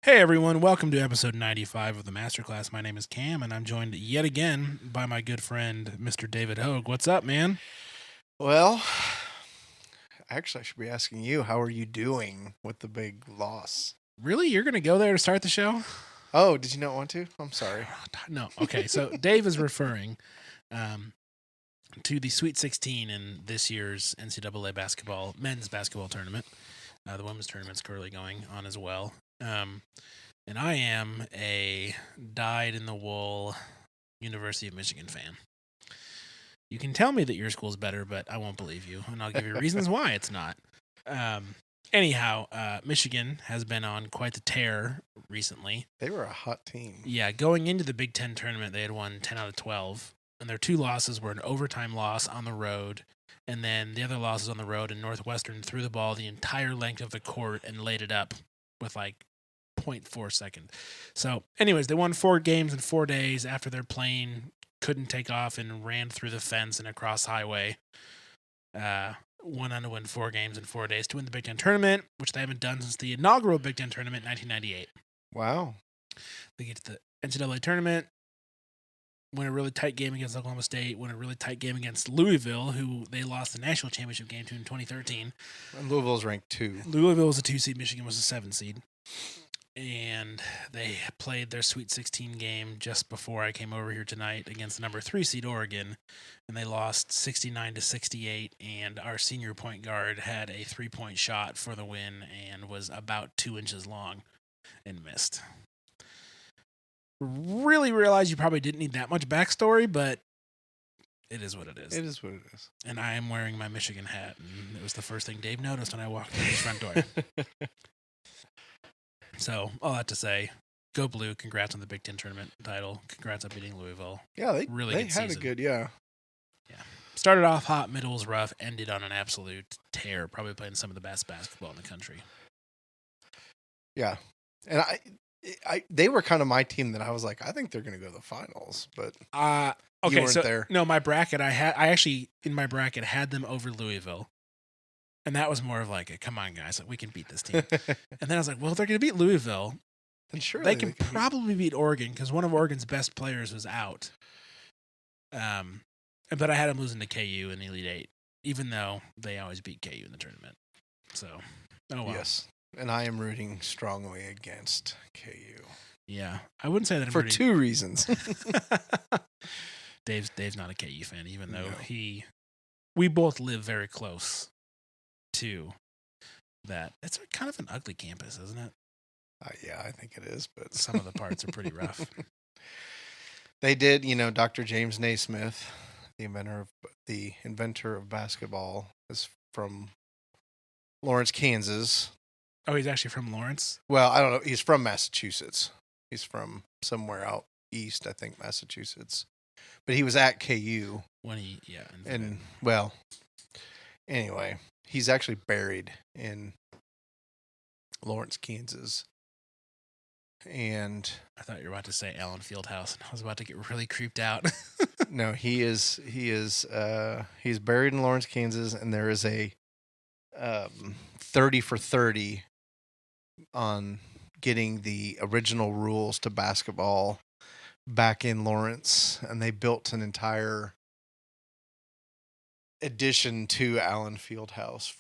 Hey everyone, welcome to episode 95 of the Masterclass. My name is Cam, and I'm joined yet again by my good friend, Mr. David Hogue. What's up, man? Well, actually, I should be asking you, how are you doing with the big loss? Really? You're going to go there to start the show? Oh, did you not want to? I'm sorry. No. Okay, so Dave is referring to the Sweet 16 in this year's NCAA men's basketball tournament. The women's tournament's currently going on as well. And I am a dyed-in-the-wool University of Michigan fan. You can tell me that your school's better, but I won't believe you, and I'll give you reasons why it's not. Anyhow, Michigan has been on quite the tear recently. They were a hot team. Yeah, going into the Big Ten tournament, they had won 10 out of 12, and their two losses were an overtime loss on the road, and then the other losses on the road, and Northwestern threw the ball the entire length of the court and laid it up with like 0.4 second. So, anyways, they won 4 games in 4 days after their plane couldn't take off and ran through the fence and across highway. Went on to win 4 games in 4 days to win the Big Ten tournament, which they haven't done since the inaugural Big Ten tournament in 1998. Wow. They get to the NCAA tournament, win a really tight game against Oklahoma State, win a really tight game against Louisville, who they lost the national championship game to in 2013. And Louisville's ranked 2. Louisville was a 2 seed, Michigan was a 7 seed. And they played their Sweet 16 game just before I came over here tonight against the number 3 seed Oregon, and they lost 69-68. And our senior point guard had a 3-point shot for the win and was about 2 inches long and missed. Really realized you probably didn't need that much backstory, but it is what it is. It is what it is. And I am wearing my Michigan hat, and it was the first thing Dave noticed when I walked in his front door. So, all that to say, go Blue. Congrats on the Big Ten tournament title. Congrats on beating Louisville. Yeah, they really they good had season. a good, yeah. Started off hot, middle was rough, ended on an absolute tear, probably playing some of the best basketball in the country. Yeah. And they were kind of my team that I was like, I think they're going to go to the finals, but okay, you weren't so there. No, my bracket, I actually, in my bracket, had them over Louisville. And that was more of like, come on, guys, we can beat this team. And then I was like, well, if they're going to beat Louisville, and sure they can probably beat Oregon because one of Oregon's best players was out. But I had them losing to KU in the Elite Eight, even though they always beat KU in the tournament. So, oh well. Yes. And I am rooting strongly against KU. Yeah, I wouldn't say that I'm for rooting. 2 reasons. Dave's not a KU fan, even though we both live very close to that. It's kind of an ugly campus, isn't it? Yeah, I think it is, but some of the parts are pretty rough. They did, Dr. James Naismith, the inventor of basketball, is from Lawrence, Kansas. Oh, he's actually from Lawrence? Well, I don't know. He's from Massachusetts. He's from somewhere out east, I think, Massachusetts. But he was at KU. And well, anyway, he's actually buried in Lawrence, Kansas. And I thought you were about to say Allen Fieldhouse, and I was about to get really creeped out. No, he's buried in Lawrence, Kansas, and there is a 30 for 30 on getting the original rules to basketball back in Lawrence, and they built an entire addition to Allen Fieldhouse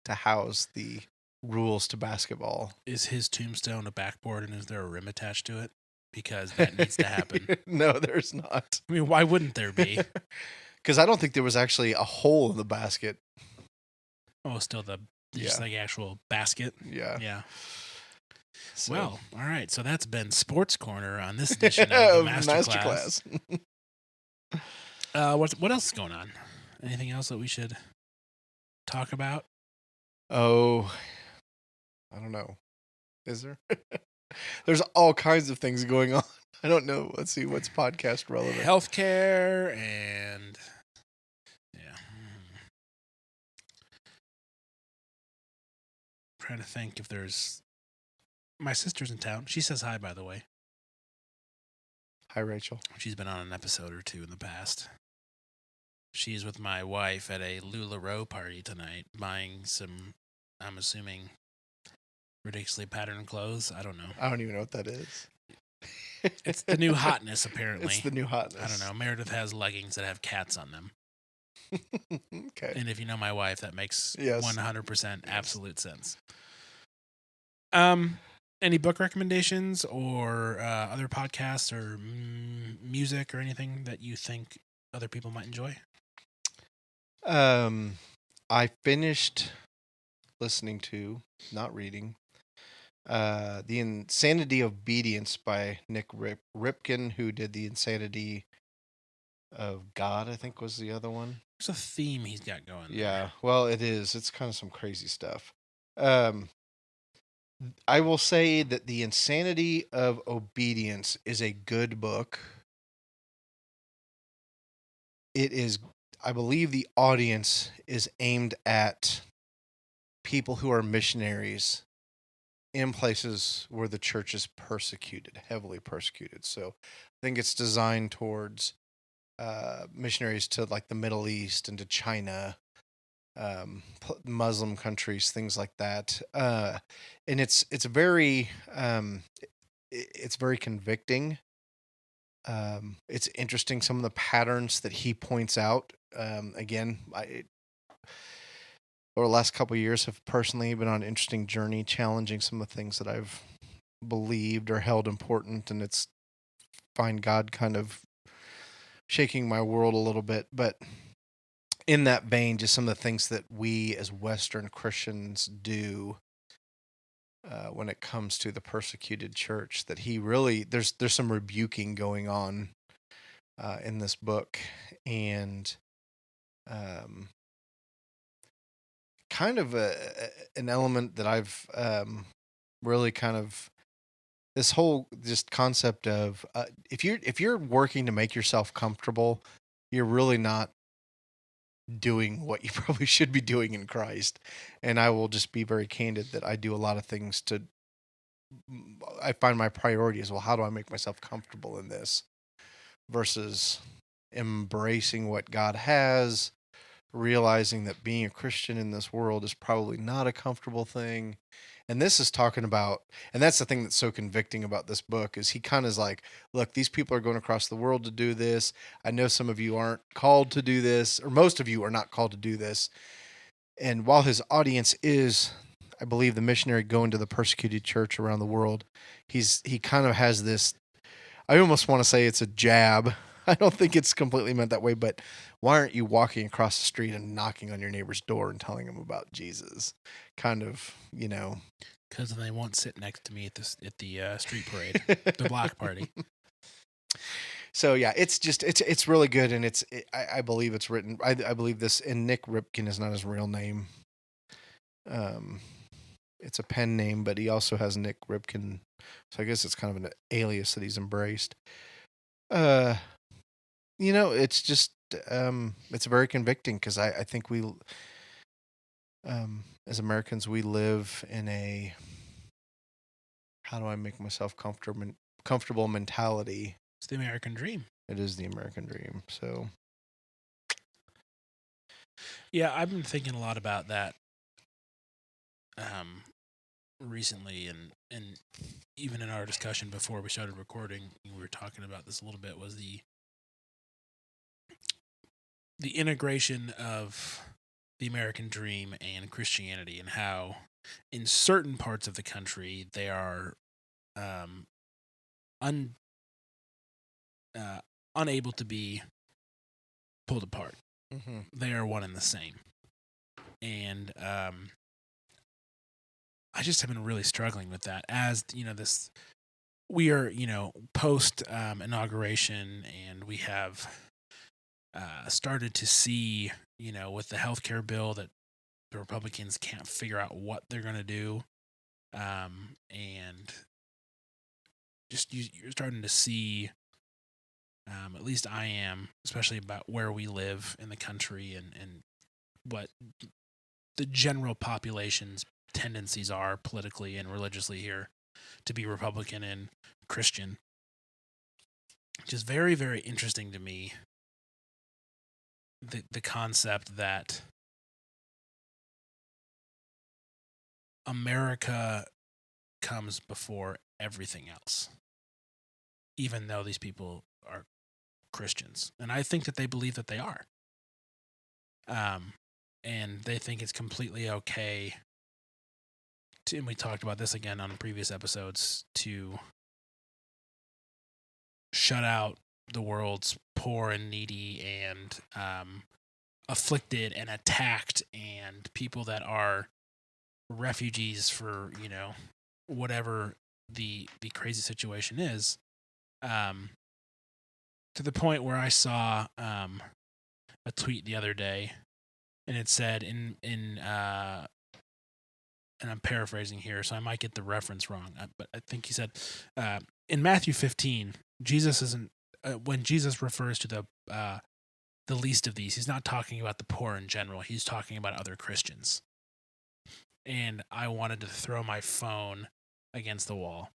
to house the rules to basketball. Is his tombstone a backboard, and is there a rim attached to it? Because that needs to happen. No, there's not. I mean, why wouldn't there be? Because I don't think there was actually a hole in the basket. Oh, still just like actual basket? Yeah. Yeah. So. Well, all right. So that's been Sports Corner on this edition of the Masterclass. What else is going on? Anything else that we should talk about? Oh, I don't know. Is there? There's all kinds of things going on. I don't know. Let's see what's podcast relevant. Healthcare and trying to think if there's. My sister's in town. She says hi, by the way. Hi, Rachel. She's been on an episode or 2 in the past. She's with my wife at a LuLaRoe party tonight, buying some, I'm assuming, ridiculously patterned clothes. I don't know. I don't even know what that is. It's the new hotness, apparently. It's the new hotness. I don't know. Meredith has leggings that have cats on them. Okay. And if you know my wife, that makes Yes. 100% Yes. absolute sense. Any book recommendations or other podcasts or music or anything that you think other people might enjoy? I finished listening to, not reading, The Insanity of Obedience by Nick Ripken, who did The Insanity of God, I think was the other one. There's a theme he's got going. Yeah, well, it is. It's kind of some crazy stuff. I will say that The Insanity of Obedience is a good book. It is, I believe the audience is aimed at people who are missionaries in places where the church is persecuted, heavily persecuted. So I think it's designed towards missionaries to like the Middle East and to China, Muslim countries, things like that. And it's very convicting. It's interesting some of the patterns that he points out. Again, over the last couple of years have personally been on an interesting journey, challenging some of the things that I've believed or held important, and it's find God kind of shaking my world a little bit. But in that vein, just some of the things that we as Western Christians do when it comes to the persecuted church, that he really there's some rebuking going on in this book, and kind of an element that I've really kind of this whole just concept of if you're working to make yourself comfortable, you're really not doing what you probably should be doing in Christ. And I will just be very candid that I do a lot of things I find my priority is, well, how do I make myself comfortable in this versus embracing what God has, realizing that being a Christian in this world is probably not a comfortable thing. And this is talking about, and that's the thing that's so convicting about this book, is he kind of is like, look, these people are going across the world to do this. I know some of you aren't called to do this, or most of you are not called to do this. And while his audience is, I believe, the missionary going to the persecuted church around the world, he kind of has this, I almost want to say it's a jab. I don't think it's completely meant that way, but why aren't you walking across the street and knocking on your neighbor's door and telling them about Jesus? Kind of, Because they won't sit next to me at the street parade, the block party. So yeah, it's really good, and I believe it's written. I believe this, and Nick Ripken is not his real name. It's a pen name, but he also has Nick Ripken, so I guess it's kind of an alias that he's embraced. It's just it's very convicting because I think we, as Americans, we live in a how do I make myself comfortable mentality. It's the American dream. It is the American dream. So, yeah, I've been thinking a lot about that recently, and even in our discussion before we started recording, we were talking about this a little bit, was the integration of the American dream and Christianity, and how in certain parts of the country they are unable to be pulled apart. mm-hmm. They are one and the same. And I just have been really struggling with that. As this, we are post inauguration, and we have started to see with the healthcare bill that the Republicans can't figure out what they're going to do, and just you're starting to see. At least I am, especially about where we live in the country, and what the general population's tendencies are politically and religiously here to be Republican and Christian, which is very, very interesting to me. The concept that America comes before everything else, even though these people are Christians. And I think that they believe that they are. And they think it's completely okay to, and we talked about this again on previous episodes, to shut out the world's poor and needy and afflicted and attacked and people that are refugees for, you know, whatever the crazy situation is, to the point where I saw a tweet the other day, and it said and I'm paraphrasing here, so I might get the reference wrong, but I think he said in Matthew 15, Jesus isn't when Jesus refers to the least of these, he's not talking about the poor in general. He's talking about other Christians. And I wanted to throw my phone against the wall.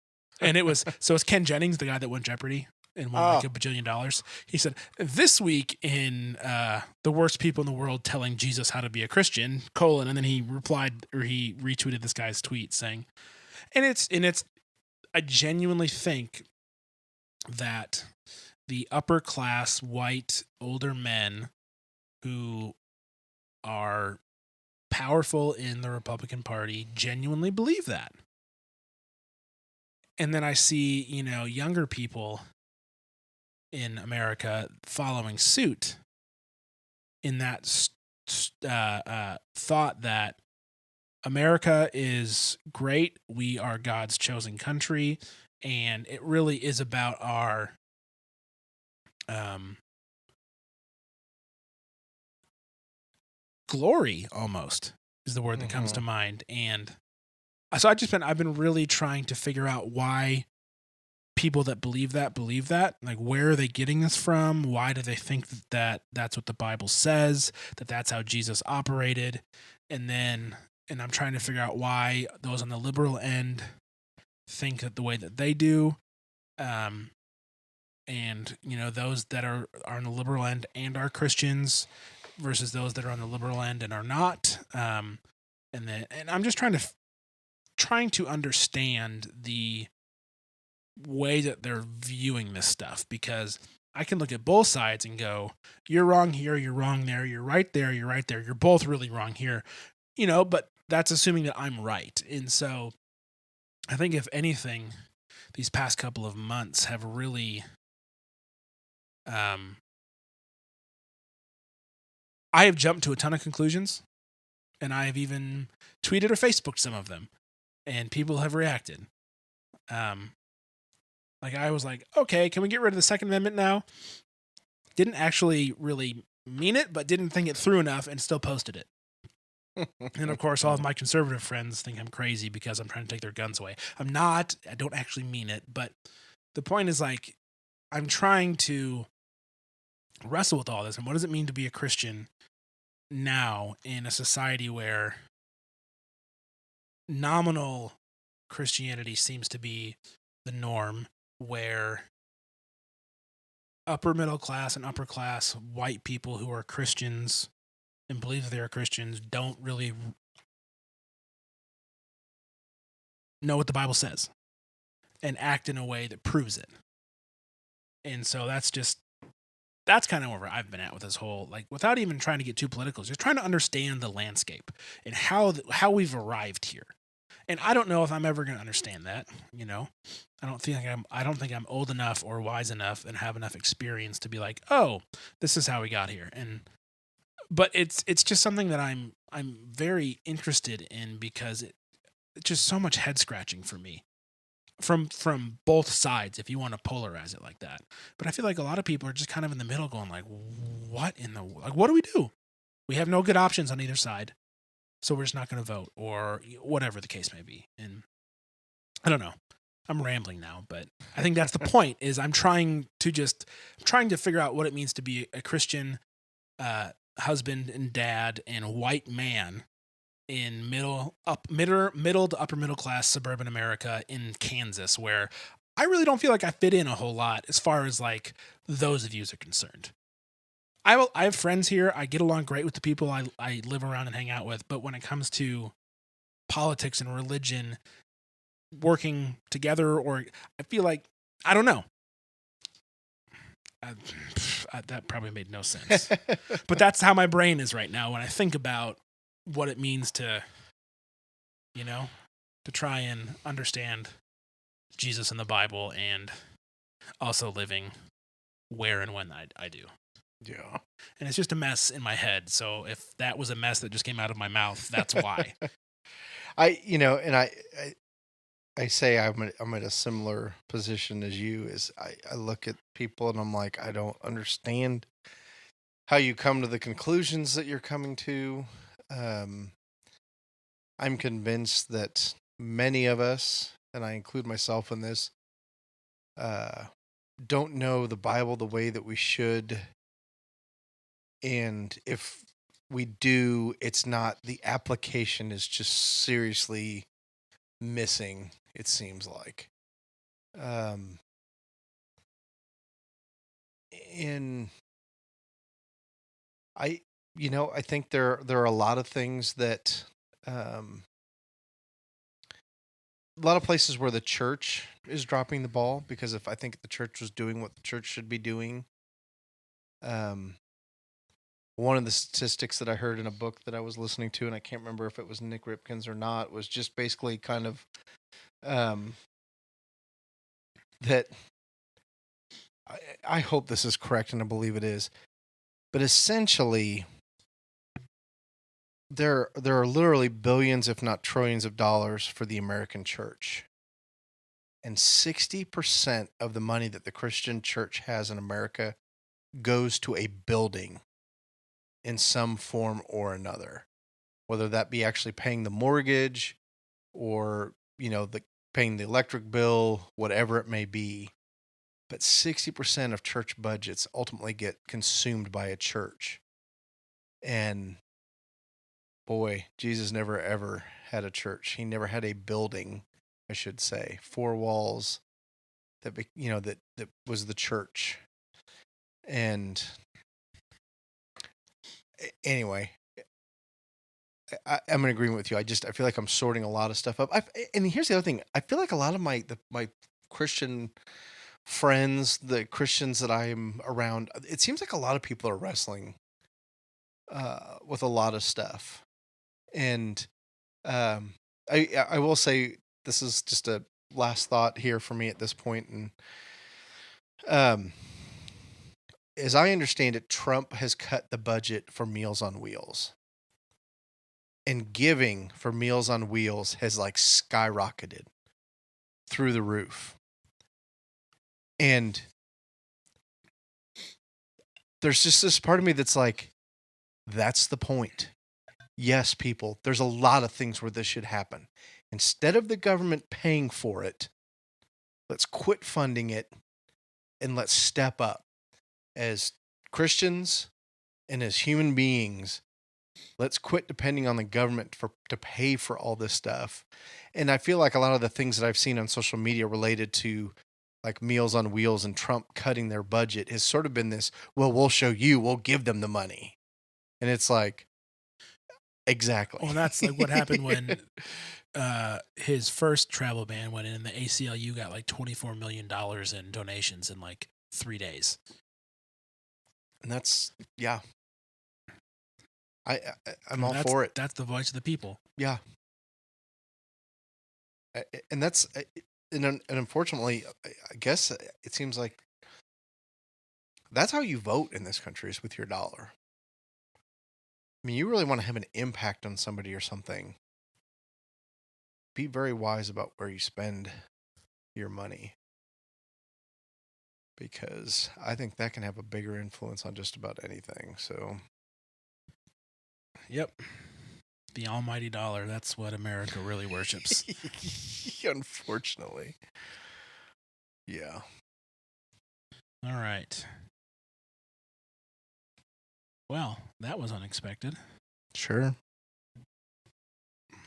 And it was, so it's Ken Jennings, the guy that won Jeopardy and won like $1 billion. He said, this week in the worst people in the world telling Jesus how to be a Christian, : and then he replied, or he retweeted this guy's tweet saying, and it's, I genuinely think that the upper class white older men who are powerful in the Republican Party genuinely believe that. And then I see, you know, younger people in America following suit in that thought that America is great, we are God's chosen country, and it really is about our glory, almost is the word that comes to mind. And so I've been really trying to figure out why people that believe that, like, where are they getting this from? Why do they think that that's what the Bible says, that that's how Jesus operated? And I'm trying to figure out why those on the liberal end think that the way that they do. And, you know, those that are on the liberal end and are Christians versus those that are on the liberal end and are not. And I'm just trying to understand the way that they're viewing this stuff, because I can look at both sides and go, you're wrong here, you're wrong there, you're right there, you're right there, you're both really wrong here, you know, but that's assuming that I'm right. And so I think if anything, these past couple of months have really, I have jumped to a ton of conclusions, and I have even tweeted or Facebooked some of them, and people have reacted. Like, I was like, okay, can we get rid of the Second Amendment now? Didn't actually really mean it, but didn't think it through enough and still posted it. And of course, all of my conservative friends think I'm crazy because I'm trying to take their guns away. I'm not. I don't actually mean it. But the point is, like, I'm trying to wrestle with all this. And what does it mean to be a Christian now in a society where nominal Christianity seems to be the norm, where upper middle class and upper class white people who are Christians and believe that they are Christians don't really know what the Bible says and act in a way that proves it. And so that's kind of where I've been at with this whole, like, without even trying to get too political, just trying to understand the landscape and how we've arrived here. And I don't know if I'm ever going to understand that, you know. I don't think I'm old enough or wise enough and have enough experience to be like, oh, this is how we got here. But it's just something that I'm very interested in, because it's just so much head scratching for me from both sides, if you want to polarize it like that. But I feel like a lot of people are just kind of in the middle going like, what do we do? We have no good options on either side, so we're just not going to vote, or whatever the case may be. And I don't know. I'm rambling now, but I think that's the point, is I'm trying to figure out what it means to be a Christian husband and dad and white man in middle to upper middle class suburban America in Kansas, where I really don't feel like I fit in a whole lot as far as, like, those views are concerned. I have friends here. I get along great with the people I live around and hang out with, but when it comes to politics and religion, working together, or I feel like, I don't know. That probably made no sense. But that's how my brain is right now when I think about what it means to, to try and understand Jesus and the Bible, and also living where and when I do. Yeah. And it's just a mess in my head. So if that was a mess that just came out of my mouth, that's why. I say I'm at a similar position as you. Is I look at people and I'm like, I don't understand how you come to the conclusions that you're coming to. I'm convinced that many of us, and I include myself in this, don't know the Bible the way that we should. And if we do, it's not, the application is just seriously missing, it seems like. And I think there are a lot of things that, a lot of places where the church is dropping the ball, because if I think the church was doing what the church should be doing, one of the statistics that I heard in a book that I was listening to, and I can't remember if it was Nick Ripkins or not, was just basically kind of, that I hope this is correct, and I believe it is, but essentially there are literally billions, if not trillions of dollars for the American church. And 60% of the money that the Christian church has in America goes to a building in some form or another, whether that be actually paying the mortgage or, paying the electric bill, whatever it may be. But 60% of church budgets ultimately get consumed by a church. And boy, Jesus never ever had a church. He never had a building, I should say, four walls that was the church. And anyway, I'm in agreement with you. I feel like I'm sorting a lot of stuff up. And here's the other thing. I feel like a lot of my Christian friends, the Christians that I'm around, it seems like a lot of people are wrestling with a lot of stuff. And I will say, this is just a last thought here for me at this point. And as I understand it, Trump has cut the budget for Meals on Wheels. And giving for Meals on Wheels has skyrocketed through the roof. And there's just this part of me that's like, that's the point. Yes, people, there's a lot of things where this should happen. Instead of the government paying for it, let's quit funding it and let's step up as Christians and as human beings. Let's quit depending on the government to pay for all this stuff. And I feel like a lot of the things that I've seen on social media related to Meals on Wheels and Trump cutting their budget has sort of been this, well, we'll show you, we'll give them the money. And it's like, exactly. Well, that's like what happened when his first travel ban went in, and the ACLU got $24 million in donations in 3 days. And that's, yeah. I'm all for it. That's the voice of the people. Yeah. And that's, and unfortunately, I guess it seems like that's how you vote in this country, is with your dollar. I mean, you really want to have an impact on somebody or something. Be very wise about where you spend your money, because I think that can have a bigger influence on just about anything. So, yep. The almighty dollar. That's what America really worships. Unfortunately. Yeah. All right. Well, that was unexpected. Sure.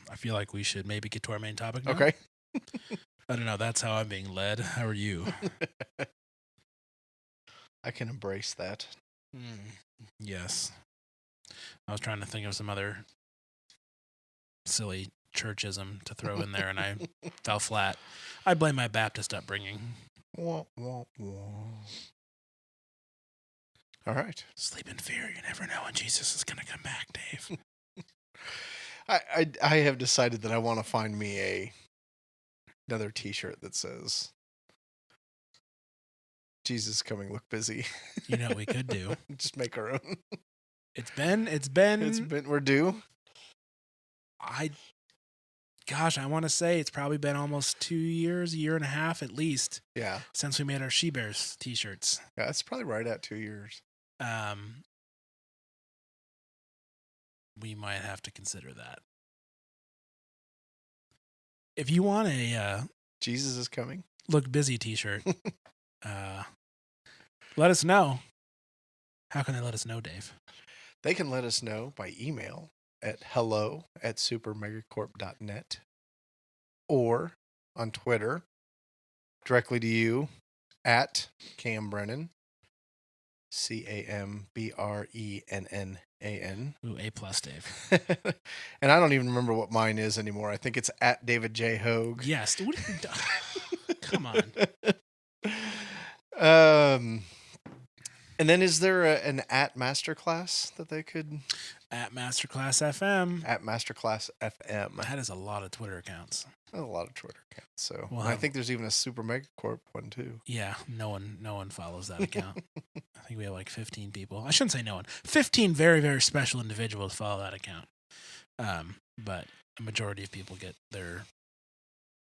I feel like we should maybe get to our main topic now. Okay. I don't know. That's how I'm being led. How are you? I can embrace that. Yes. I was trying to think of some other silly churchism to throw in there, and I fell flat. I blame my Baptist upbringing. Wah, wah, wah. All right. Sleep in fear. You never know when Jesus is going to come back, Dave. I have decided that I want to find me another T-shirt that says Jesus coming, look busy. You know what we could do? Just make our own. It's been We're due. I want to say it's probably been almost 2 years, a year and a half at least. Yeah. Since we made our She Bears t-shirts. Yeah, that's probably right at 2 years. We might have to consider that. If you want a Jesus is coming, look busy t-shirt, let us know. How can they let us know, Dave? They can let us know by email at hello@supermegacorp.net or on Twitter directly to you at Cam Brennan, CAMBRENNAN. Ooh, A+, Dave. And I don't even remember what mine is anymore. I think it's at David J. Hogue. Yes. What have you done? Come on. And then is there an at Masterclass that they could? At Masterclass FM. At Masterclass FM. That is a lot of Twitter accounts. That's a lot of Twitter accounts. So Well, I think there's even a Super Megacorp one too. Yeah, no one follows that account. I think we have like 15 people. I shouldn't say no one. 15 very, very special individuals follow that account. But a majority of people get their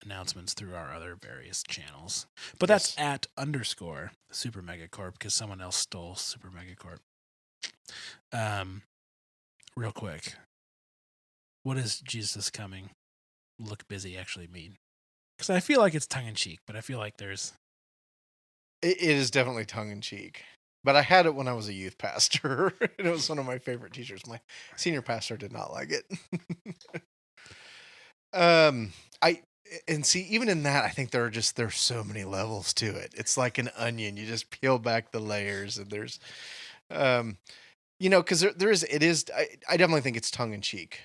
announcements through our other various channels. But that's at _ Super Megacorp because someone else stole Super Megacorp. Real quick. What does Jesus coming, look busy actually mean? Because I feel like it's tongue in cheek, but I feel like there's. It is definitely tongue in cheek. But I had it when I was a youth pastor, and it was one of my favorite t-shirts. My senior pastor did not like it. See, even in that, I think there's so many levels to it. It's like an onion. You just peel back the layers, and there's, because I definitely think it's tongue in cheek.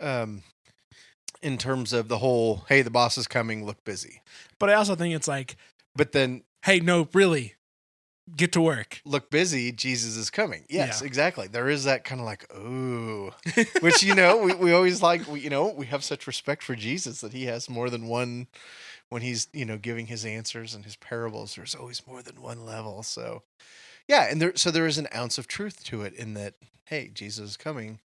In terms of the whole, hey, the boss is coming, look busy. But I also think it's like, but then, hey, no, really, get to work. Look busy, Jesus is coming. Yes, Yeah. Exactly. There is that kind of like, ooh, which, we always like, we have such respect for Jesus that he has more than one, when he's, giving his answers and his parables, there's always more than one level. So, yeah. And there is an ounce of truth to it in that, hey, Jesus is coming.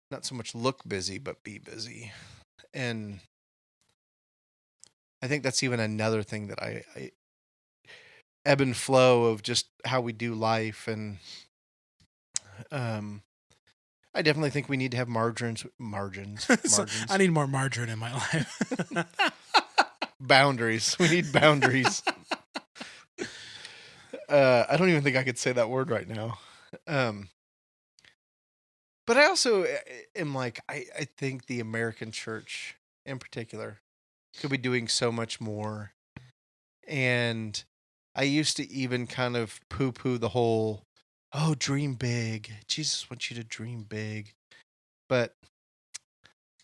Not so much look busy, but be busy. And I think that's even another thing that I ebb and flow of just how we do life. And I definitely think we need to have margins. So I need more margarine in my life. Boundaries. We need boundaries. I don't even think I could say that word right now. But I also am like, I think the American church in particular could be doing so much more. And I used to even kind of poo-poo the whole, oh, dream big. Jesus wants you to dream big. But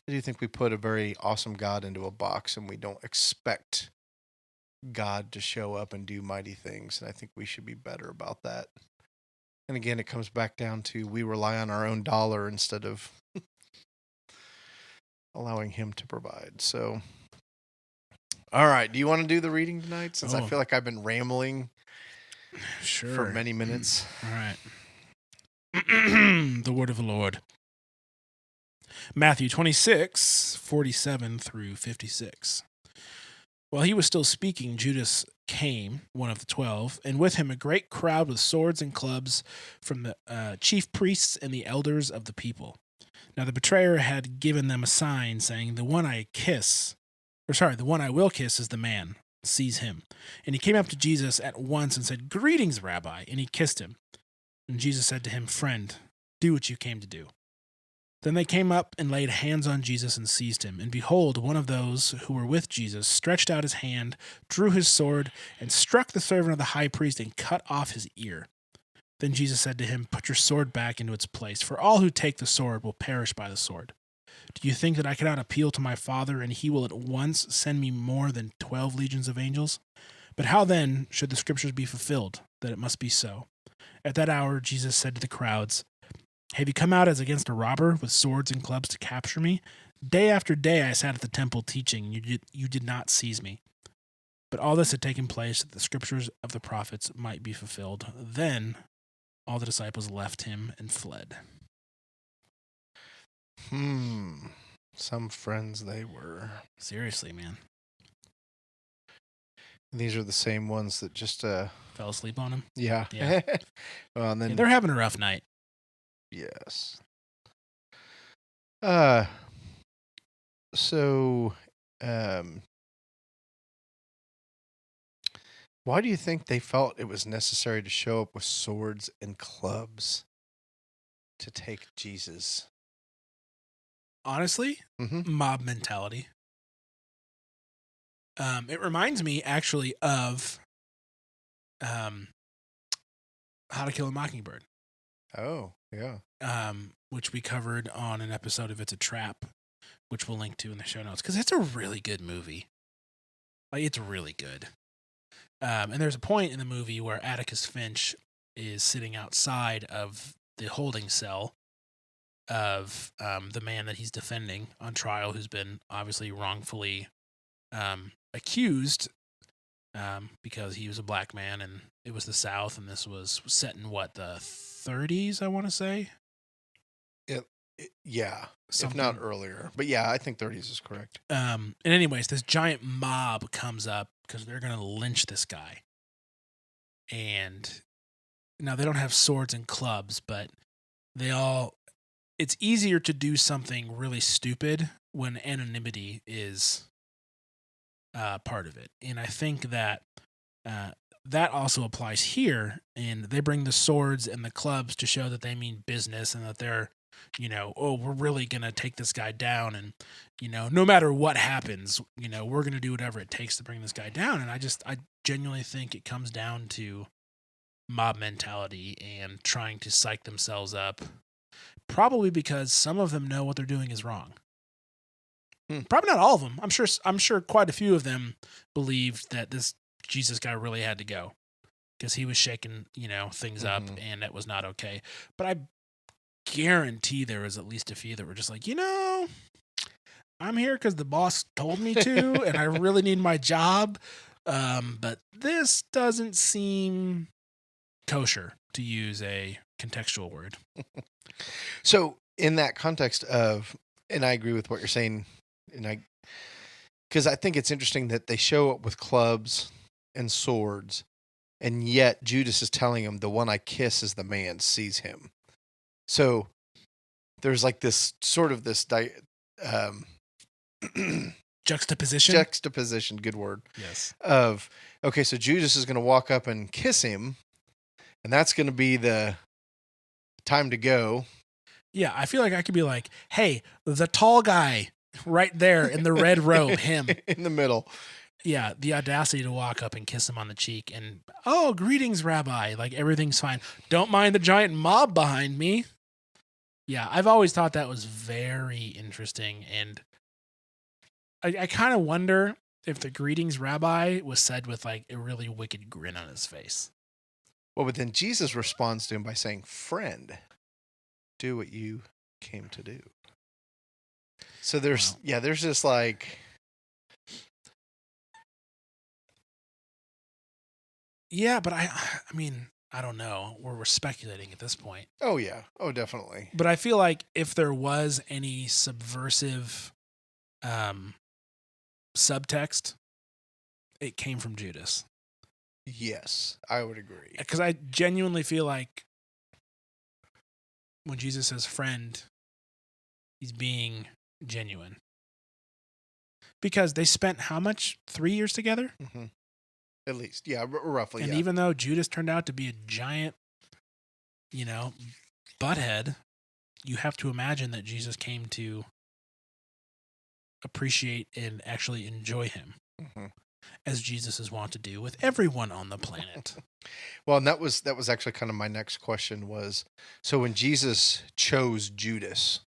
I do think we put a very awesome God into a box and we don't expect God to show up and do mighty things. And I think we should be better about that. And again, it comes back down to we rely on our own dollar instead of allowing him to provide. So, all right. Do you want to do the reading tonight? Since I feel like I've been rambling for many minutes. All right. The word of the Lord. Matthew 26:47 through 56. While he was still speaking, Judas came, one of the 12, and with him a great crowd with swords and clubs from the chief priests and the elders of the people. Now the betrayer had given them a sign, saying, the one I will kiss is the man. Seize him. And he came up to Jesus at once and said, Greetings, Rabbi. And he kissed him. And Jesus said to him, Friend, do what you came to do. Then they came up and laid hands on Jesus and seized him. And behold, one of those who were with Jesus stretched out his hand, drew his sword, and struck the servant of the high priest and cut off his ear. Then Jesus said to him, Put your sword back into its place, for all who take the sword will perish by the sword. Do you think that I cannot appeal to my Father, and he will at once send me more than 12 legions of angels? But how then should the scriptures be fulfilled, that it must be so? At that hour, Jesus said to the crowds, have you come out as against a robber with swords and clubs to capture me? Day after day I sat at the temple teaching, and you did not seize me. But all this had taken place that the scriptures of the prophets might be fulfilled. Then all the disciples left him and fled. Some friends they were. Seriously, man. And these are the same ones that just Fell asleep on him? Yeah. Yeah. Well, and then Yeah, they're having a rough night. yes. So why do you think they felt it was necessary to show up with swords and clubs to take Jesus? Honestly, mob mentality. It reminds me actually of How to Kill a Mockingbird. Oh, yeah. Which we covered on an episode of It's a Trap, which we'll link to in the show notes, because it's a really good movie. Like, it's really good. And there's a point in the movie where Atticus Finch is sitting outside of the holding cell of the man that he's defending on trial, who's been obviously wrongfully accused because he was a black man and it was the South, and this was set in what, the 30s, I want to say? Yeah, Something. if not earlier. But yeah, I think 30s is correct. And anyways, this giant mob comes up because they're going to lynch this guy. And now they don't have swords and clubs, but it's easier to do something really stupid when anonymity is part of it. And I think that that also applies here. And they bring the swords and the clubs to show that they mean business and that they're, we're really going to take this guy down. And, no matter what happens, we're going to do whatever it takes to bring this guy down. And I genuinely think it comes down to mob mentality and trying to psych themselves up. Probably because some of them know what they're doing is wrong. Probably not all of them. I'm sure quite a few of them believed that this Jesus guy really had to go because he was shaking, things up, and that was not okay. But I guarantee there was at least a few that were just like, I'm here because the boss told me to, and I really need my job. But this doesn't seem kosher, to use a contextual word. So in that context of, and I agree with what you're saying, because I think it's interesting that they show up with clubs and swords, and yet Judas is telling him, the one I kiss is the man, seize him. So there's like this sort of this juxtaposition, good word. Yes. Of, okay, so Judas is going to walk up and kiss him, and that's going to be the time to go. Yeah, I feel like I could be like, hey, the tall guy right there in the red robe, him. In the middle. Yeah, the audacity to walk up and kiss him on the cheek and, oh, greetings, Rabbi. Like, everything's fine. Don't mind the giant mob behind me. Yeah, I've always thought that was very interesting. And I kind of wonder if the greetings, Rabbi, was said with like a really wicked grin on his face. Well, but then Jesus responds to him by saying, friend, do what you came to do. So there's this like... Yeah, but I mean, I don't know. We're speculating at this point. Oh, yeah. Oh, definitely. But I feel like if there was any subversive subtext, it came from Judas. Yes, I would agree. Because I genuinely feel like when Jesus says friend, he's being genuine. Because they spent how much? 3 years together? Mm-hmm. At least. Yeah, roughly. And even though Judas turned out to be a giant, butthead, you have to imagine that Jesus came to appreciate and actually enjoy him. Mm-hmm. As Jesus is wont to do with everyone on the planet. Well, and that was actually kind of my next question was, so when Jesus chose Judas,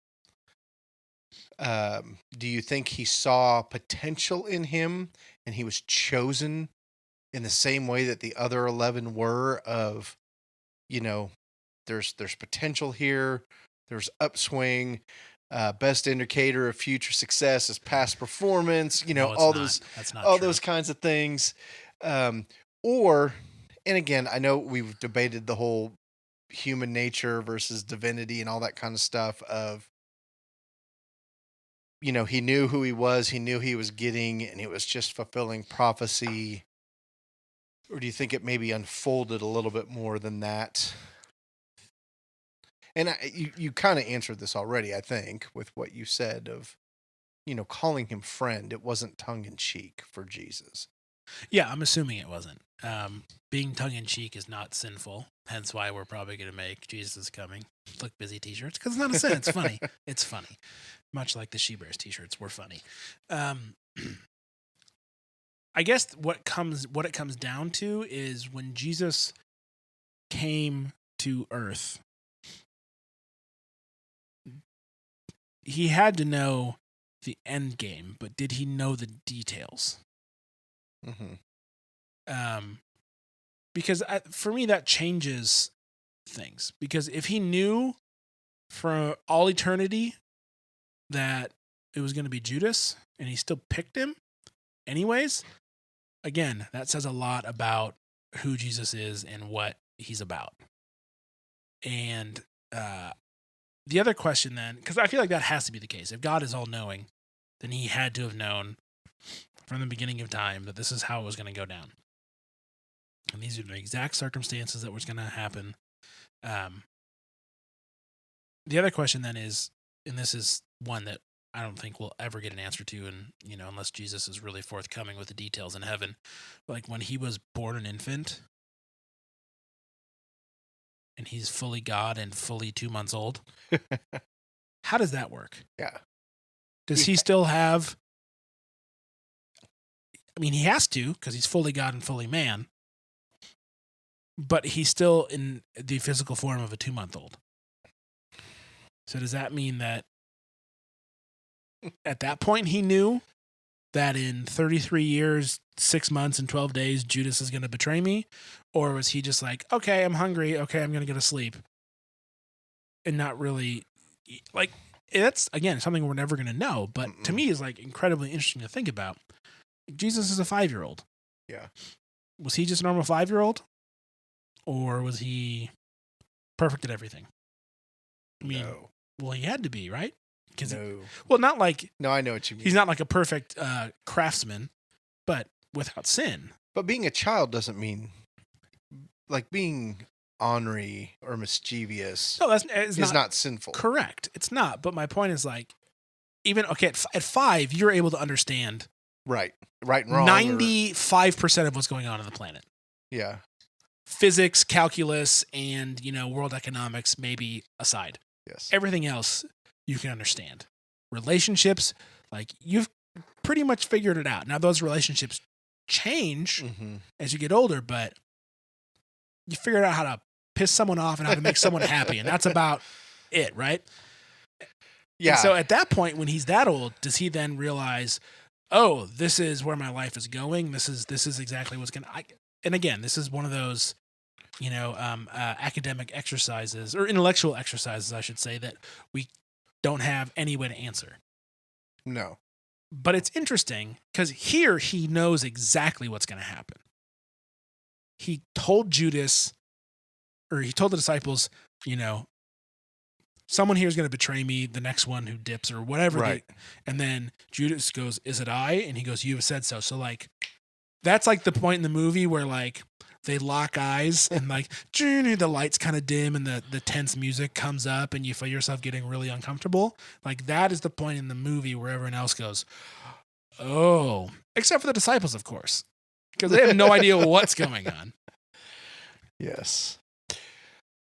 Do you think he saw potential in him and he was chosen in the same way that the other 11 were of, you know, there's potential here, there's upswing, best indicator of future success is past performance, No, it's all not. That's not all true. those kinds of things. Or, and again, I know we've debated the whole human nature versus divinity and all that kind of stuff of, he knew who he was, he knew he was getting, and it was just fulfilling prophecy. Or do you think it maybe unfolded a little bit more than that? And you kind of answered this already, I think, with what you said of, calling him friend. It wasn't tongue in cheek for Jesus. Yeah, I'm assuming it wasn't. Being tongue in cheek is not sinful. Hence why we're probably going to make Jesus is Coming Look Busy t-shirts, because it's not a sin. It's funny. It's funny. Much like the She Bears t-shirts were funny. I guess what it comes down to is when Jesus came to earth, he had to know the end game, but did he know the details? Mm-hmm. Because for me, that changes things. Because if he knew for all eternity that it was going to be Judas and he still picked him anyways, again, that says a lot about who Jesus is and what he's about. And the other question then, because I feel like that has to be the case. If God is all knowing, then he had to have known from the beginning of time that this is how it was going to go down. And these are the exact circumstances that was going to happen. The other question then is, and this is one that I don't think we'll ever get an answer to, and unless Jesus is really forthcoming with the details in heaven, like when he was born an infant, and he's fully God and fully 2 months old. How does that work? Yeah. Does he still have? I mean, he has to because he's fully God and fully man. But he's still in the physical form of a 2-month-old. So does that mean that at that point he knew that in 33 years, 6 months, and 12 days, Judas is going to betray me? Or was he just like, okay, I'm hungry. Okay, I'm going to go to sleep. And not really, like, that's, again, something we're never going to know. But to me, is like incredibly interesting to think about. Jesus is a 5-year-old. Yeah. Was he just a normal 5-year-old? Or was he perfect at everything? I mean, no. Well, he had to be, right? No. Well, not like... No, I know what you mean. He's not like a perfect craftsman, but without sin. But being a child doesn't mean... Like, being ornery or mischievous is not sinful. Correct. It's not. But my point is, like, even... Okay, at 5, you're able to understand... Right. Right and wrong. 95% of what's going on the planet. Yeah. Physics, calculus, and, world economics maybe aside. Yes. Everything else you can understand. Relationships, like, you've pretty much figured it out. Now, those relationships change as you get older, but you figured out how to piss someone off and how to make someone happy, and that's about it, right? Yeah. And so at that point, when he's that old, does he then realize, oh, this is where my life is going? This is exactly what's going to... And again, this is one of those, academic exercises, or intellectual exercises, I should say, that we don't have any way to answer. No. But it's interesting, because here he knows exactly what's going to happen. He told Judas, or he told the disciples, someone here is going to betray me, the next one who dips, or whatever. Right. And then Judas goes, is it I? And he goes, you have said so. So, like, that's like the point in the movie where, like, they lock eyes and, like, the lights kind of dim and the tense music comes up and you feel yourself getting really uncomfortable. Like, that is the point in the movie where everyone else goes, oh, except for the disciples, of course, because they have no idea what's going on. Yes.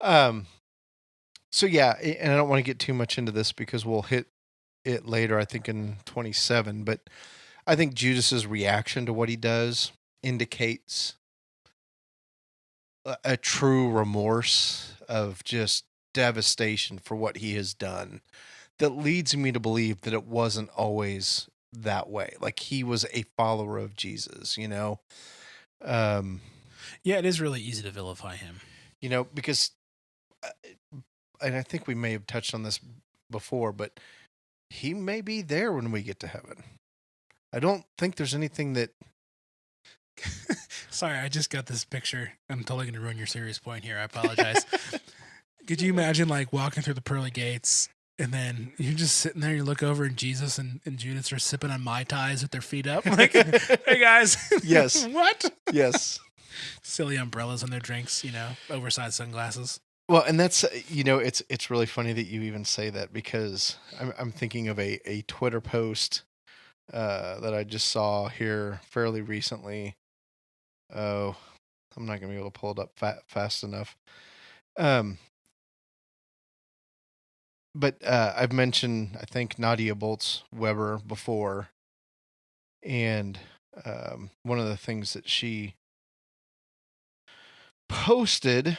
So, yeah, and I don't want to get too much into this because we'll hit it later, I think, in 27, but I think Judas's reaction to what he does indicates a true remorse of just devastation for what he has done. that leads me to believe that it wasn't always that way. Like he was a follower of Jesus, you know? Um, Yeah, it is really easy to vilify him. you know, because, and I think we may have touched on this before, but he may be there when we get to heaven. I don't think there's anything that. Sorry, I just got this picture. I'm totally going to ruin your serious point here. I apologize. Could you imagine like walking through the pearly gates and then you're just sitting there, you look over and Jesus and Judas are sipping on Mai Tais with their feet up? Like, hey guys. Yes. What? Yes. Silly umbrellas on their drinks, you know, oversized sunglasses. Well, and that's, you know, it's really funny that you even say that, because I'm thinking of a Twitter post that I just saw here fairly recently. Oh, I'm not going to be able to pull it up fast enough. But I've mentioned, I think, Nadia Bolz-Weber before. And one of the things that she posted,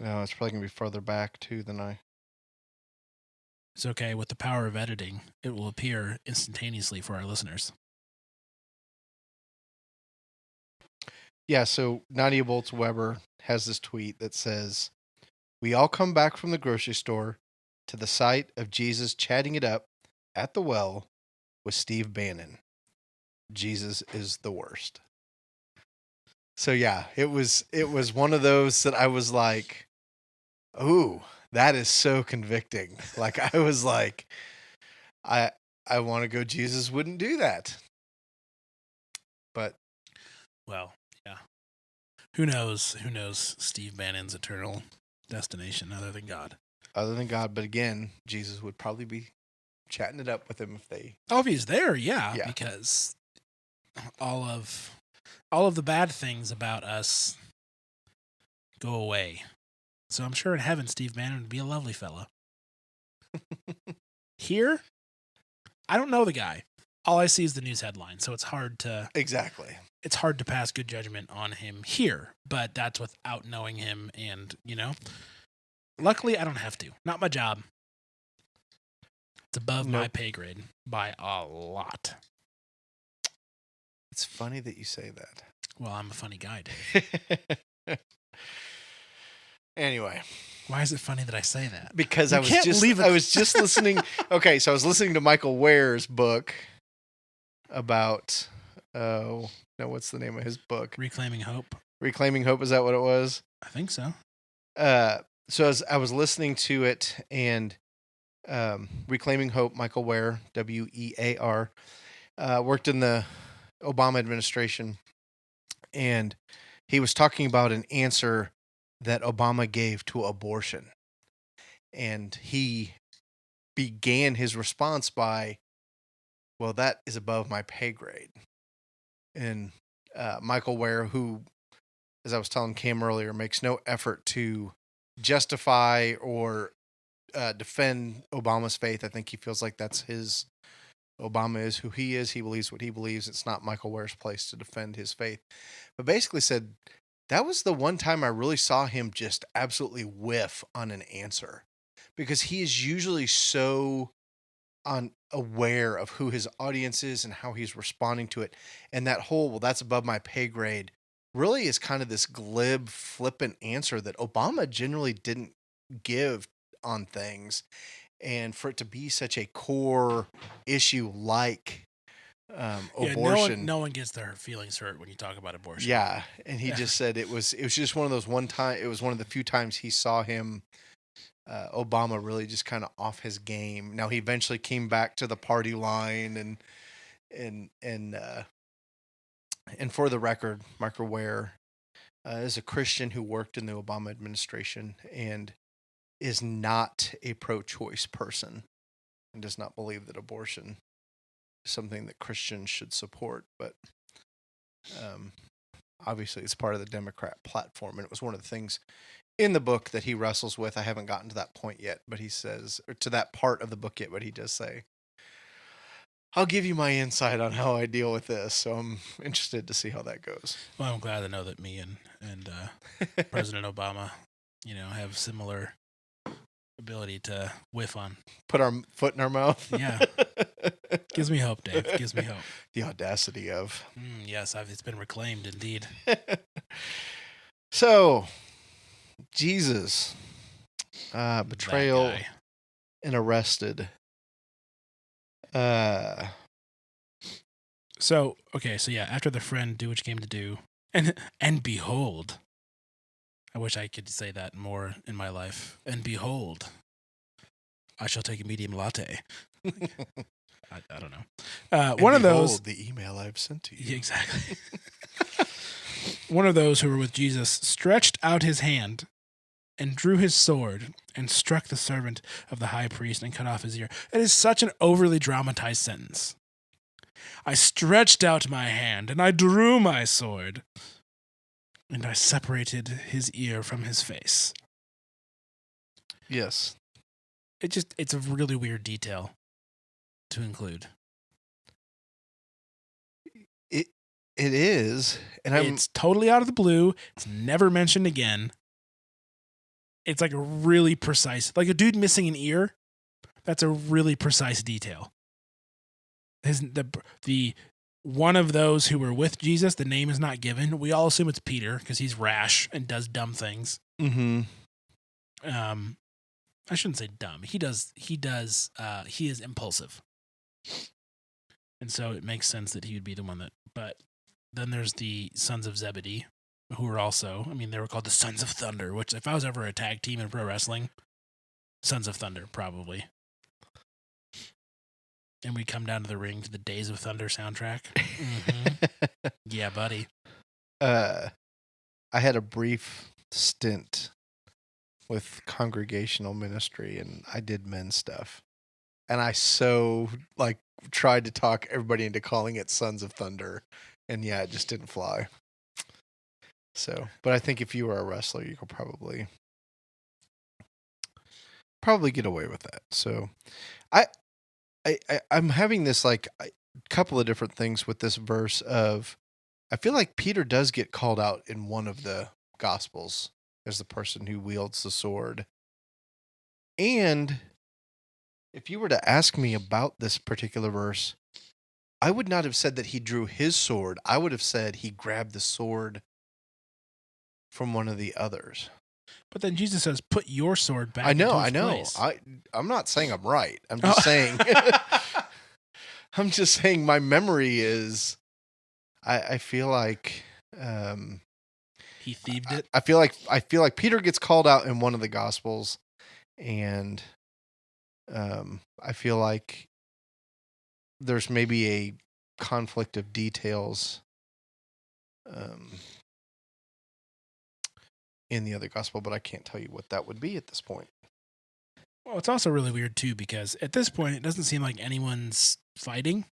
oh, it's probably going to be farther back too than I. It's okay. With the power of editing, it will appear instantaneously for our listeners. Yeah, so Nadia Bolz-Weber has this tweet that says, "We all come back from the grocery store to the sight of Jesus chatting it up at the well with Steve Bannon. Jesus is the worst." So yeah, it was one of those that I was like, "Ooh, that is so convicting." Like I was like, I want to go, Jesus wouldn't do that. But well, yeah. Who knows Steve Bannon's eternal destination other than God? Other than God, but again, Jesus would probably be chatting it up with him if they. Oh, if he's there, yeah, because all of the bad things about us go away. So I'm sure in heaven, Steve Bannon would be a lovely fellow. Here, I don't know the guy. All I see is the news headline, so it's hard to It's hard to pass good judgment on him here, but that's without knowing him, and luckily I don't have to. Not my job. It's above my pay grade by a lot. It's funny that you say that. Well, I'm a funny guy, Dave. Anyway, why is it funny that I say that? Because I was just listening. Okay, so I was listening to Michael Ware's book about what's the name of his book? Reclaiming Hope. Reclaiming Hope, is that what it was? I think so. So as I was listening to it, and Reclaiming Hope, Michael Ware, Wear, worked in the Obama administration, and he was talking about an answer that Obama gave to abortion. And he began his response by, "Well, that is above my pay grade." And Michael Ware, who, as I was telling Cam earlier, makes no effort to justify or defend Obama's faith. I think he feels like that's his. Obama is who he is. He believes what he believes. It's not Michael Ware's place to defend his faith. But basically said, that was the one time I really saw him just absolutely whiff on an answer, because he is usually so unaware of who his audience is and how he's responding to it. And that whole, "well, that's above my pay grade," really is kind of this glib, flippant answer that Obama generally didn't give on things. And for it to be such a core issue like abortion. No one gets their feelings hurt when you talk about abortion. Yeah. And he just said it was just one of those it was one of the few times he saw him, Obama, really just kind of off his game. Now he eventually came back to the party line, and for the record, Michael Ware is a Christian who worked in the Obama administration and is not a pro-choice person and does not believe that abortion is something that Christians should support. But obviously it's part of the Democrat platform, and it was one of the things in the book that he wrestles with. I haven't gotten to that point yet, but he says, or to that part of the book yet, but he does say, "I'll give you my insight on how I deal with this." So I'm interested to see how that goes. Well, I'm glad to know that me and President Obama, have similar ability to whiff on. Put our foot in our mouth. Yeah. Gives me hope, Dave. Gives me hope. The audacity of. Yes, it's been reclaimed indeed. So, Jesus, betrayal and arrested. So yeah, after the friend do what you came to do, and behold, I wish I could say that more in my life. And behold, I shall take a medium latte. I don't know. One of those. The email I've sent to you. Yeah, exactly. One of those who were with Jesus stretched out his hand and drew his sword and struck the servant of the high priest and cut off his ear. It is such an overly dramatized sentence. I stretched out my hand and I drew my sword and I separated his ear from his face. Yes. It's a really weird detail to include. It is, and it's totally out of the blue. It's never mentioned again. It's like a really precise, like a dude missing an ear. That's a really precise detail. The one of those who were with Jesus, the name is not given. We all assume it's Peter because he's rash and does dumb things. Mm-hmm. I shouldn't say dumb. He is impulsive. And so it makes sense that he would be the one that, but then there's the Sons of Zebedee, who are also, they were called the Sons of Thunder, which if I was ever a tag team in pro wrestling, Sons of Thunder, probably. And we come down to the ring to the Days of Thunder soundtrack. Mm-hmm. Yeah, buddy. I had a brief stint with congregational ministry, and I did men's stuff. And I tried to talk everybody into calling it Sons of Thunder. And yeah, it just didn't fly. So, but I think if you were a wrestler, you could probably get away with that. So I'm having this a couple of different things with this verse of, I feel like Peter does get called out in one of the Gospels as the person who wields the sword. And if you were to ask me about this particular verse, I would not have said that he drew his sword. I would have said he grabbed the sword from one of the others. But then Jesus says, put your sword back. I know. Place. I'm not saying I'm right. I'm just saying. I'm just saying my memory is. I feel like. He thieved it. I feel like Peter gets called out in one of the Gospels, and I feel like there's maybe a conflict of details in the other gospel, but I can't tell you what that would be at this point. Well, it's also really weird too, because at this point, it doesn't seem like anyone's fighting.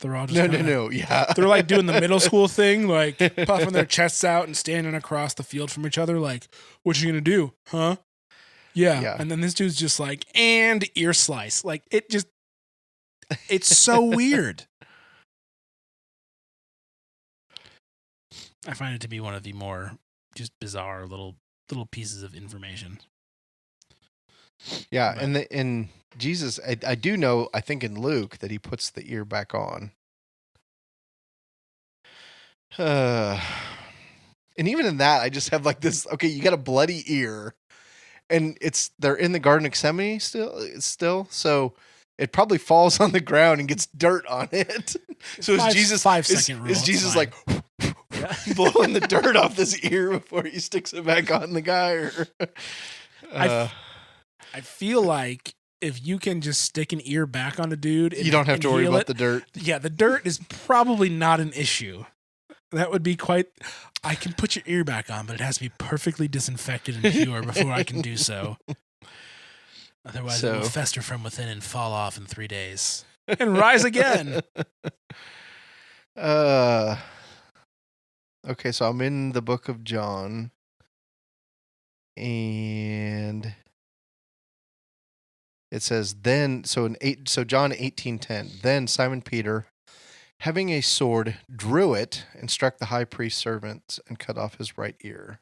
They're all just no, yeah. They're like doing the middle school thing, like puffing their chests out and standing across the field from each other, like, what you gonna do, huh? Yeah. And then this dude's just like, and ear slice. Like, it's so weird. I find it to be one of the more just bizarre little pieces of information. Yeah, and in Jesus, I do know, I think in Luke, that he puts the ear back on. And even in that, I just have like this, okay, you got a bloody ear, and they're in the Garden of Gethsemane still, so it probably falls on the ground and gets dirt on it. So is Jesus 5 second rule? Is Jesus like blowing the dirt off this ear before he sticks it back on the guy? Or I feel like if you can just stick an ear back on a dude, you don't have to worry about the dirt. Yeah, the dirt is probably not an issue. That would be I can put your ear back on, but it has to be perfectly disinfected and pure before I can do so. Otherwise, it will fester from within and fall off in 3 days and rise again. Okay, so I'm in the book of John, and it says then. So John 18:10. Then Simon Peter, having a sword, drew it and struck the high priest's servant and cut off his right ear.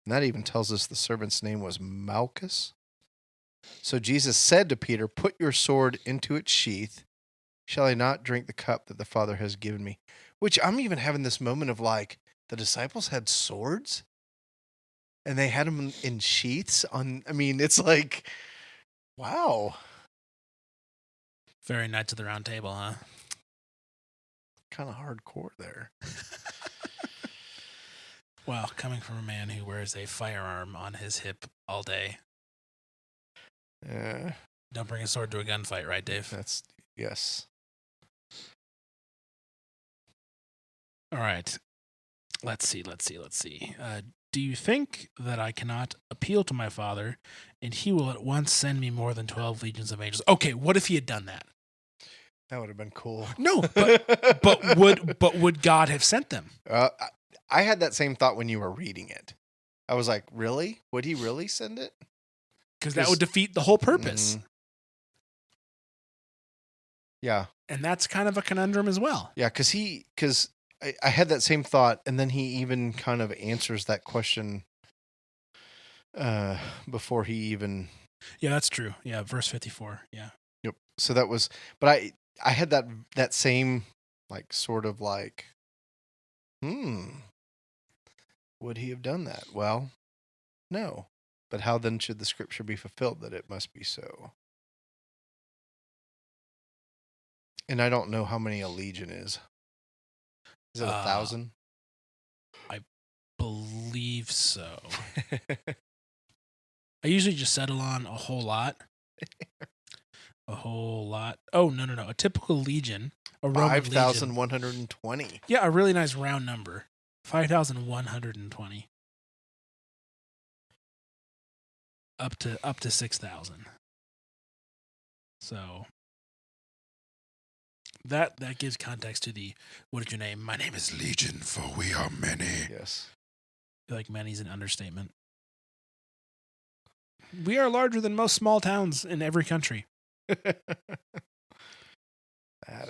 And that even tells us the servant's name was Malchus. So Jesus said to Peter, "Put your sword into its sheath. Shall I not drink the cup that the Father has given me?" Which I'm even having this moment of like, the disciples had swords and they had them in sheaths on. I mean, it's like, wow, Very Knights of the Round Table, huh? kind of hardcore there. Well, coming from a man who wears a firearm on his hip all day. Don't bring a sword to a gunfight, right, Dave? Yes. All right. Let's see. Do you think that I cannot appeal to my Father, and he will at once send me more than 12 legions of angels? Okay, what if he had done that? That would have been cool. No, but would God have sent them? I had that same thought when you were reading it. I was like, really? Would he really send it? Because that would defeat the whole purpose. Yeah. And that's kind of a conundrum as well. Yeah, because I had that same thought, and then he even kind of answers that question before he even... Yeah, that's true. Yeah, verse 54. Yeah. Yep. So that was... But I had that same, like, sort of like, would he have done that? Well, no. But how then should the scripture be fulfilled that it must be so? And I don't know how many a legion is. Is it 1,000? I believe so. I usually just settle on a whole lot. A whole lot. Oh, no. A typical legion, a Roman 5,120. Yeah, a really nice round number. 5,120. Up to 6,000. So that gives context to the, what is your name? My name is Legion, for we are many. Yes. I feel like many's an understatement. We are larger than most small towns in every country. That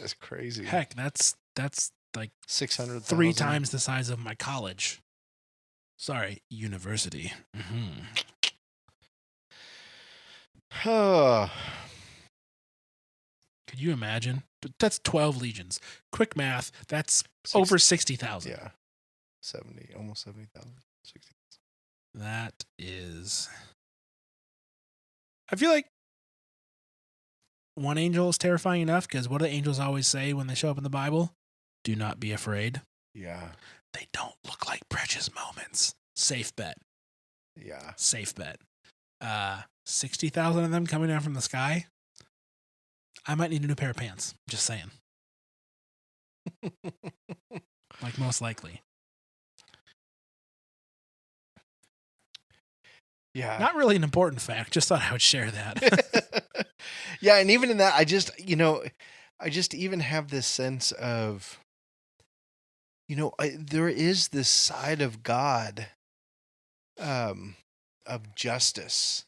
is crazy. Heck, that's like 600,000. 3 times the size of my college. Sorry, university. Mm-hmm. Could you imagine? That's 12 legions. Quick math, that's over 60,000. Yeah. 70, almost 70,000. 60,000. That is... I feel like one angel is terrifying enough, because what do angels always say when they show up in the Bible? Do not be afraid. Yeah. They don't look like precious moments. Safe bet. Yeah. Safe bet. 60,000 of them coming down from the sky. I might need a new pair of pants. Just saying. Like, most likely. Yeah. Not really an important fact. Just thought I would share that. Yeah. And even in that, I just even have this sense of, there is this side of God, of justice.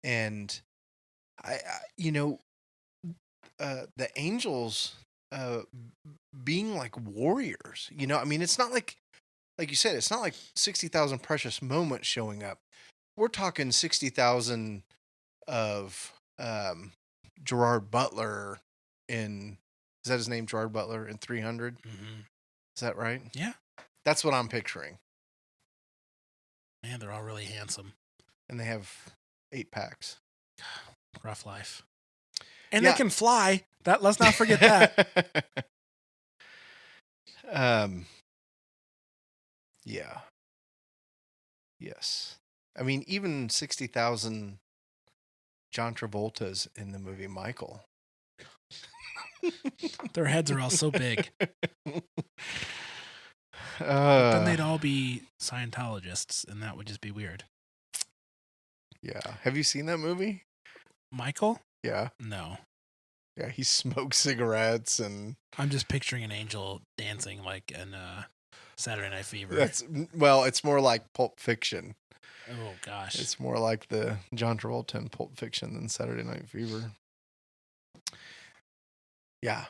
And the angels, being like warriors, I mean, it's not like you said, it's not like 60,000 precious moments showing up. We're talking 60,000 of Gerard Butler is that his name, Gerard Butler, in 300? Mm-hmm. Is that right? Yeah. That's what I'm picturing. Man, they're all really handsome. And they have 8 packs. Rough life. And they can fly. Let's not forget that. Yeah. Yes. I mean, even 60,000 John Travolta's in the movie Michael. Their heads are all so big. But then they'd all be Scientologists, and that would just be weird. Yeah. Have you seen that movie? Michael? Yeah. No. Yeah, he smokes cigarettes and... I'm just picturing an angel dancing like in Saturday Night Fever. It's more like Pulp Fiction. Oh, gosh. It's more like the John Travolta in Pulp Fiction than Saturday Night Fever. Yeah.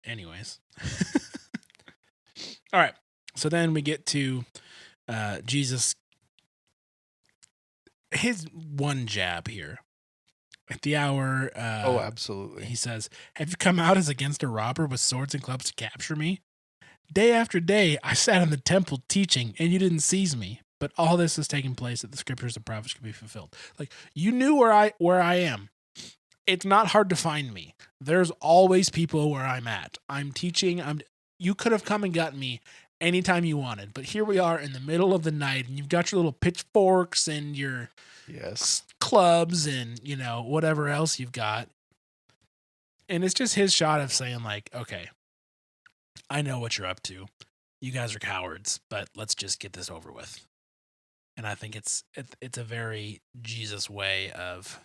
Anyways. All right. So then we get to Jesus his one jab here at the hour. Oh, absolutely. He says, "Have you come out as against a robber with swords and clubs to capture me? Day after day, I sat in the temple teaching, and you didn't seize me. But all this is taking place that the scriptures and prophets could be fulfilled." Like, you knew where I am. It's not hard to find me. There's always people where I'm at. I'm teaching. You could have come and gotten me anytime you wanted, but here we are in the middle of the night, and you've got your little pitchforks and your clubs and whatever else you've got. And it's just his shot of saying, like, okay, I know what you're up to. You guys are cowards, but let's just get this over with. And I think it's a very Jesus way of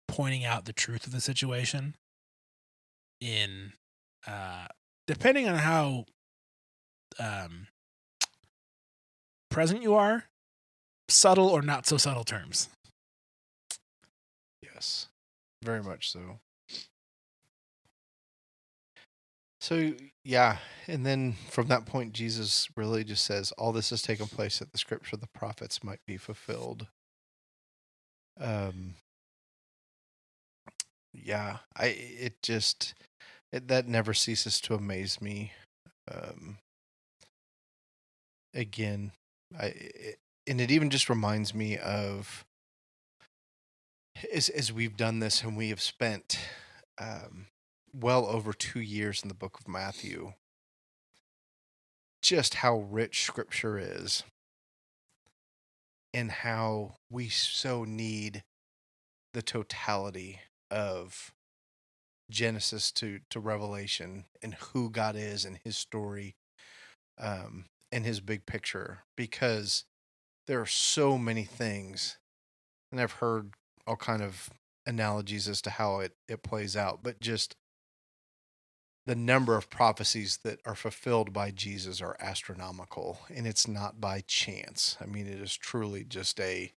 pointing out the truth of the situation in depending on how present you are, subtle or not so subtle terms. Yes, very much so. So, yeah, and then from that point, Jesus really just says, all this has taken place that the scripture of the prophets might be fulfilled. Yeah, that never ceases to amaze me. Again, and it even just reminds me of, as we've done this and we have spent well over 2 years in the book of Matthew, just how rich scripture is and how we so need the totality of Genesis to Revelation and who God is and his story and his big picture, because there are so many things, and I've heard all kind of analogies as to how it plays out, but just the number of prophecies that are fulfilled by Jesus are astronomical, and it's not by chance. I mean, it is truly just a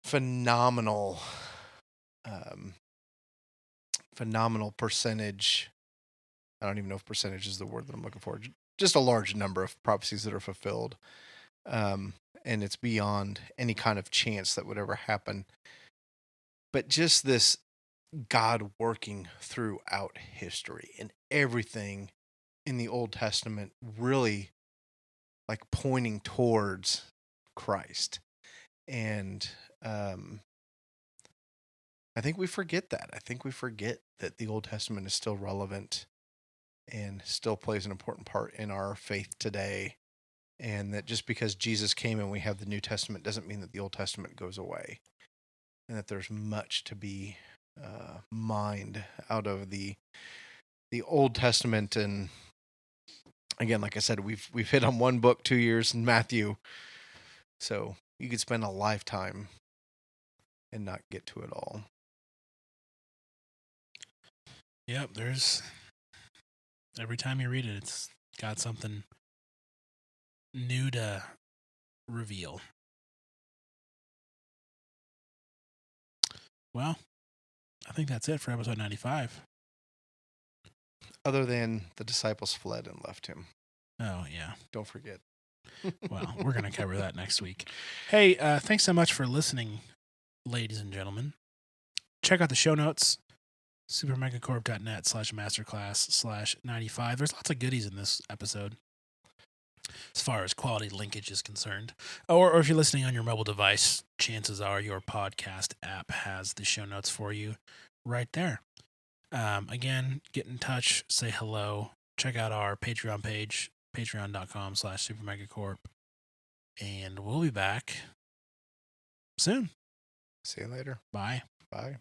phenomenal percentage. I don't even know if percentage is the word that I'm looking for. Just a large number of prophecies that are fulfilled. And it's beyond any kind of chance that would ever happen. But just this God working throughout history, and everything in the Old Testament really like pointing towards Christ. And I think we forget that. I think we forget that the Old Testament is still relevant and still plays an important part in our faith today. And that just because Jesus came and we have the New Testament doesn't mean that the Old Testament goes away. And that there's much to be mined out of the Old Testament. And again, like I said, we've hit on one book, 2 years in Matthew. So you could spend a lifetime and not get to it all. Yep, there's every time you read it, it's got something new to reveal. Well, I think that's it for episode 95. Other than the disciples fled and left him. Oh, yeah. Don't forget. Well, we're going to cover that next week. Hey, thanks so much for listening, ladies and gentlemen. Check out the show notes, supermegacorp.net/masterclass/95. There's lots of goodies in this episode as far as quality linkage is concerned. Or if you're listening on your mobile device, chances are your podcast app has the show notes for you right there. Again, get in touch, say hello, check out our Patreon page, patreon.com/supermegacorp. And we'll be back soon. See you later. Bye. Bye.